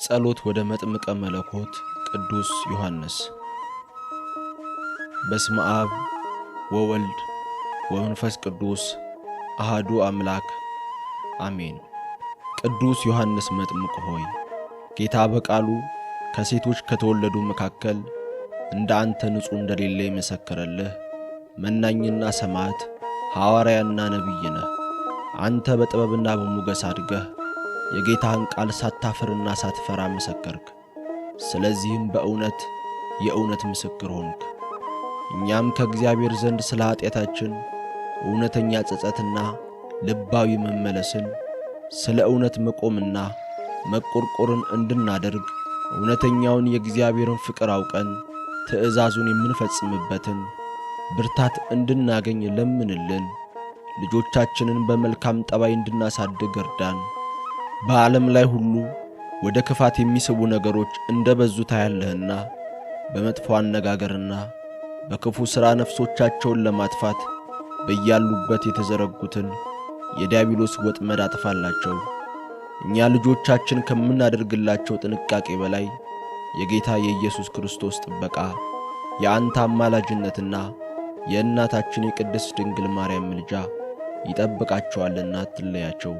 ጸሎት ወደ መጥምቀ መለኮት ቅዱስ ዮሐንስ። በስመ አብ ወወልድ ወመንፈስ ቅዱስ አሐዱ አምላክ አሜን። ቅዱስ ዮሐንስ መጥምቅ ሆይ ጌታ በቃሉ ከሴቶች ከተወለዱ መካከል እንደ አንተ ንጹሕ እንደሌለ የመሰከረልህ መናኝና ሰማዕት ሐዋርያና ነቢይ ነህ። አንተ በጥበብና በሞገስ አድገህ የጌታህን ቃል ሳታፍርና ሳትፈራ መሰከርክ። ስለዚህም በእውነት የእውነት ምስክር ሆንክ። እኛም ከእግዚአብሔር ዘንድ ስለ ኃጢአታችን እውነተኛ ጸጸትና ልባዊ መመለስን፣ ስለ እውነት መቆምና መቆርቆርን እንድናደርግ እውነተኛውን የእግዚአብሔርን ፍቅር አውቀን ትእዛዙን የምንፈጽምበትን ብርታት እንድናገኝ ለምንልን። ልጆቻችንን በመልካም ጠባይ እንድናሳድግ እርዳን። በዓለም ላይ ሁሉ ወደ ክፋት የሚስቡ ነገሮች እንደ በዙ ታያለህና በመጥፎ አነጋገርና በክፉ ሥራ ነፍሶቻቸውን ለማጥፋት በያሉበት የተዘረጉትን የዲያብሎስ ወጥመድ አጥፋላቸው። እኛ ልጆቻችን ከምናደርግላቸው ጥንቃቄ በላይ የጌታ የኢየሱስ ክርስቶስ ጥበቃ፣ የአንተ አማላጅነትና የእናታችን የቅድስት ድንግል ማርያም ምልጃ ይጠብቃቸዋልና አትለያቸው።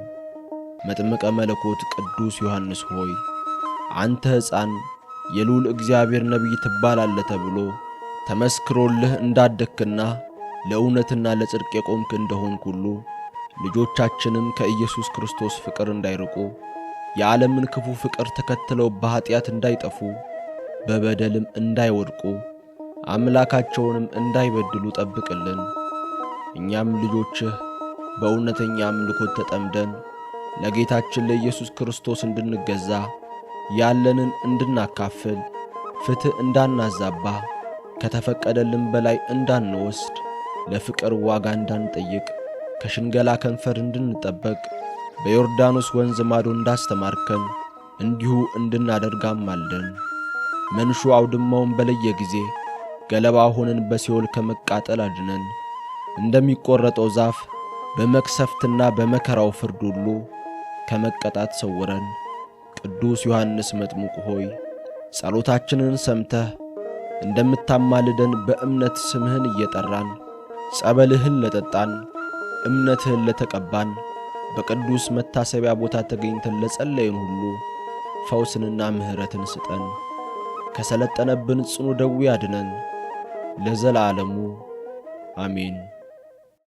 መጥምቀ መለኮት ቅዱስ ዮሐንስ ሆይ አንተ ሕፃን የልዑል እግዚአብሔር ነቢይ ትባላለህ ተብሎ ተመስክሮልህ እንዳደግክና ለእውነትና ለጽድቅ የቆምክ እንደሆንክ ሁሉ ልጆቻችንም ከኢየሱስ ክርስቶስ ፍቅር እንዳይርቁ፣ የዓለምን ክፉ ፍቅር ተከትለው በኀጢአት እንዳይጠፉ፣ በበደልም እንዳይወድቁ፣ አምላካቸውንም እንዳይበድሉ ጠብቅልን። እኛም ልጆችህ በእውነተኛ አምልኮት ተጠምደን ለጌታችን ለኢየሱስ ክርስቶስ እንድንገዛ፣ ያለንን እንድናካፍል፣ ፍትሕ እንዳናዛባ፣ ከተፈቀደልን በላይ እንዳንወስድ፣ ለፍቅር ዋጋ እንዳንጠይቅ፣ ከሽንገላ ከንፈር እንድንጠበቅ፣ በዮርዳኖስ ወንዝ ማዶ እንዳስተማርከን እንዲሁ እንድናደርግ አማልደን። መንሹ አውድማውን በለየ ጊዜ ገለባ ሆነን በሲኦል ከመቃጠል አድነን። እንደሚቈረጠው ዛፍ በመክሰፍትና በመከራው ፍርድ ሁሉ ከመቀጣት ሰውረን። ቅዱስ ዮሐንስ መጥምቁ ሆይ ጸሎታችንን ሰምተህ እንደምታማልደን በእምነት ስምህን እየጠራን ጸበልህን ለጠጣን እምነትህን ለተቀባን በቅዱስ መታሰቢያ ቦታ ተገኝተን ለጸለይን ሁሉ ፈውስንና ምሕረትን ስጠን። ከሰለጠነብን ጽኑ ደዌ አድነን ለዘላለሙ አሜን።